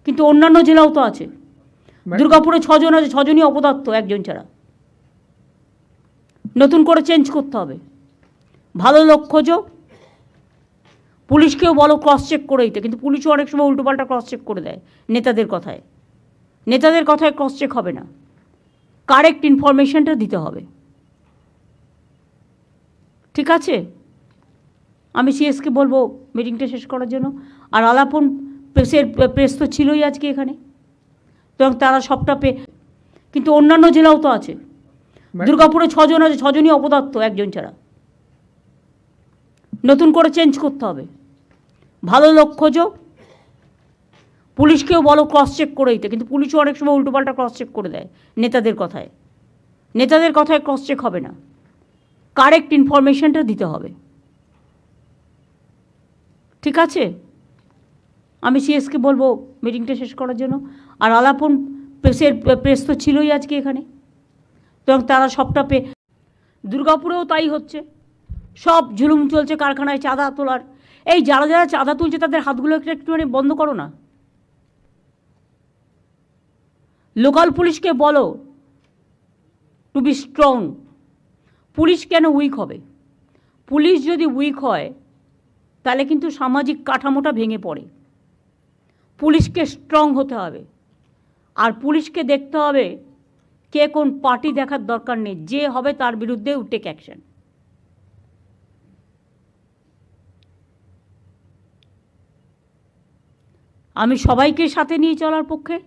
কিন্তু অন্যান্য জেলাও তো আছে। দুর্গাপুরে 6 জন আছে, 6 জনই অপদার্থ একজন ছাড়া। নতুন করে চেঞ্জ করতে হবে। ভালো লোক খোঁজো, পুলিশকেও বলো ক্রস চেক করে দিতে, কিন্তু পুলিশও অনেক সময় উল্টোপাল্টা ক্রস চেক করে দেয় নেতাদের কথায়। নেতাদের কথায় ক্রস চেক হবে না, কারেক্ট ইনফরমেশনটা দিতে হবে। ঠিক আছে, আমি সিএসকে বলবো মিটিংটা শেষ করার জন্য। আর আলাপন প্রেস তো ছিলই আজকে এখানে, এবং তারা সবটা কিন্তু অন্যান্য জেলাও তো আছে। দুর্গাপুরে 6 জন আছে, 6 জনই অপদার্থ একজন ছাড়া। নতুন করে চেঞ্জ করতে হবে। ভালো লোক খোঁজো, পুলিশকেও বলো ক্রস চেক করে দিতে, কিন্তু পুলিশও অনেক সময় উল্টোপাল্টা ক্রস চেক করে দেয় নেতাদের কথায়। নেতাদের কথায় ক্রস চেক হবে না, কারেক্ট ইনফরমেশনটা দিতে হবে। ঠিক আছে, আমি সিএসকে বলবো মিটিংটা শেষ করার জন্য। আর আলাপন প্রেস তো ছিলই আজকে এখানে, এবং তারা সবটা দুর্গাপুরেও তাই হচ্ছে। সব জুলুম চলছে কারখানায় চাঁদা তোলার। এই যারা যারা চাঁদা তুলছে তাদের হাতগুলো একটুখানি বন্ধ করো না। লোকাল পুলিশকে বলো টু বি স্ট্রং। পুলিশ কেন উইক হবে? পুলিশ যদি উইক হয় তাহলে কিন্তু সামাজিক কাঠামোটা ভেঙে পড়ে। পুলিশকে স্ট্রং হতে হবে, আর পুলিশকে দেখতে হবে কে কোন পার্টি দেখার দরকার নেই, যে হবে তার বিরুদ্ধে টেক অ্যাকশন। আমি সবাইকে সাথে নিয়ে চলার পক্ষে,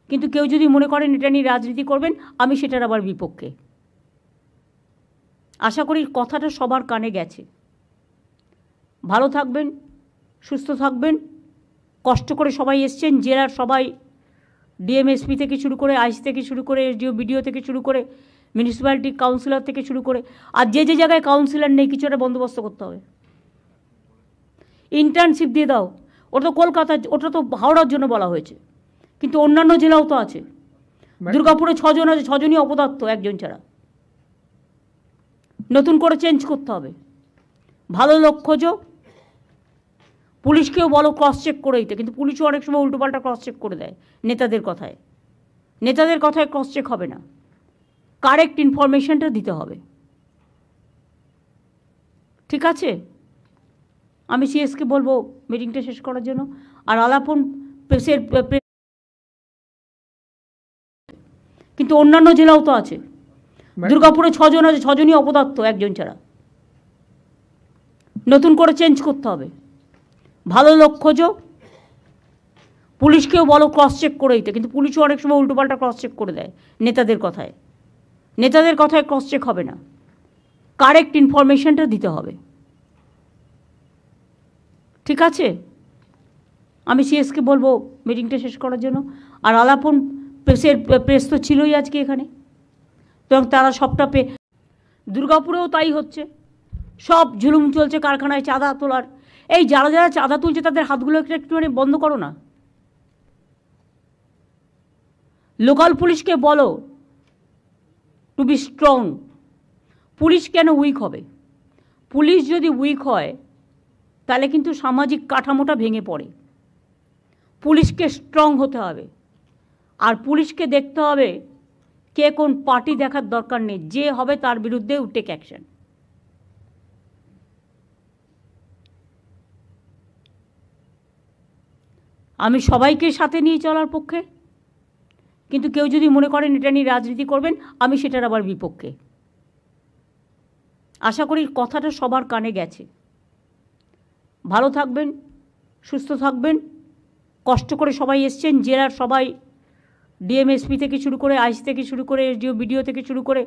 কিন্তু কেউ যদি মনে করেন এটা নিয়ে রাজনীতি করবেন, আমি সেটার আবার বিপক্ষে। আশা করি কথাটা সবার কানে গেছে। ভালো থাকবেন, সুস্থ থাকবেন। কষ্ট করে সবাই এসছেন, জেলার সবাই, ডিএমএসপি থেকে শুরু করে, আইসি থেকে শুরু করে, এসডিও বিডিও থেকে শুরু করে, মিউনিসিপ্যালিটি কাউন্সিলর থেকে শুরু করে, আর যে যে জায়গায় কাউন্সিলর নেই কিছু একটা বন্দোবস্ত করতে হবে। ইন্টার্নশিপ দিয়ে দাও। ওটা তো কলকাতা, ওটা তো হাওড়ার জন্য বলা হয়েছে, কিন্তু অন্যান্য জেলাও তো আছে। দুর্গাপুরে 6 জন আছে, 6 জনই অপদার্থ একজন ছাড়া। নতুন করে চেঞ্জ করতে হবে। ভালো লোক খোঁজো, পুলিশকেও বলো ক্রস চেক করে দিতে, কিন্তু পুলিশও অনেক সময় উল্টোপাল্টা ক্রস চেক করে দেয় নেতাদের কথায়। নেতাদের কথায় ক্রস চেক হবে না, কারেক্ট ইনফরমেশনটা দিতে হবে। ঠিক আছে, আমি সিএসকে বলবো মিটিংটা শেষ করার জন্য। আর আলাপন কিন্তু অন্যান্য জেলাও তো আছে। দুর্গাপুরে 6 জন আছে, 6 জনই অপদার্থ একজন ছাড়া। নতুন করে চেঞ্জ করতে হবে। ভালো লোক খোঁজো, পুলিশকেও বলো ক্রস চেক করে দিতে, কিন্তু পুলিশও অনেক সময় উল্টোপাল্টা ক্রস চেক করে দেয় নেতাদের কথায়। নেতাদের কথায় ক্রস চেক হবে না, কারেক্ট ইনফরমেশনটা দিতে হবে। ঠিক আছে, আমি সিএসকে বলবো মিটিংটা শেষ করার জন্য। আর আলাপন প্রেস তো ছিলই আজকে এখানে, এবং তারা সবটা দুর্গাপুরেও তাই হচ্ছে। সব জুলুম চলছে কারখানায় চাঁদা তোলার। এই যারা যারা চাঁদা তুলছে তাদের হাতগুলো একটুখানি বন্ধ করো না। লোকাল পুলিশকে বলো টু বি স্ট্রং। পুলিশ কেন উইক হবে? পুলিশ যদি উইক হয় তাহলে কিন্তু সামাজিক কাঠামোটা ভেঙে পড়ে। পুলিশকে স্ট্রং হতে হবে, আর পুলিশকে দেখতে হবে কে কোন পার্টি দেখার দরকার নেই, যে হবে তার বিরুদ্ধে টেক অ্যাকশন। আমি সবাইকে সাথে নিয়ে চলার পক্ষে, কিন্তু কেউ যদি মনে করেন এটা নিয়ে রাজনীতি করবেন, আমি সেটার আবার বিপক্ষে। আশা করি কথাটা সবার কানে গেছে। ভালো থাকবেন, সুস্থ থাকবেন। কষ্ট করে সবাই এসছেন, জেলার সবাই, ডিএমএসপি থেকে শুরু করে, আইসি থেকে শুরু করে, এসডিও বিডিও থেকে শুরু করে,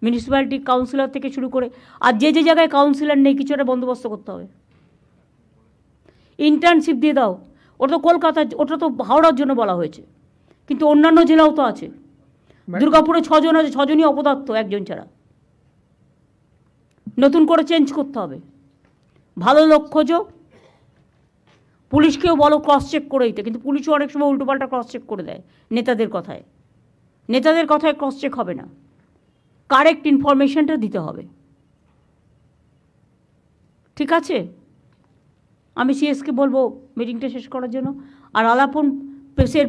মিউনিসিপ্যালিটি কাউন্সিলর থেকে শুরু করে, আর যে যে জায়গায় কাউন্সিলর নেই কিছু একটা বন্দোবস্ত করতে হবে। ইন্টার্নশিপ দিয়ে দাও। ওটা তো কলকাতা, ওটা তো হাওড়ার জন্য বলা হয়েছে, কিন্তু অন্যান্য জেলাও তো আছে। দুর্গাপুরে 6 জন আছে, 6 জনই অপদার্থ একজন ছাড়া। নতুন করে চেঞ্জ করতে হবে। ভালো লোক খোঁজো, পুলিশকেও বলো ক্রস চেক করে দিতে, কিন্তু পুলিশও অনেক সময় উল্টোপাল্টা ক্রস চেক করে দেয় নেতাদের কথায়। নেতাদের কথায় ক্রস চেক হবে না, কারেক্ট ইনফরমেশনটা দিতে হবে। ঠিক আছে, আমি সিএসকে বলবো মিটিংটা শেষ করার জন্য। আর আলাপন প্রেসের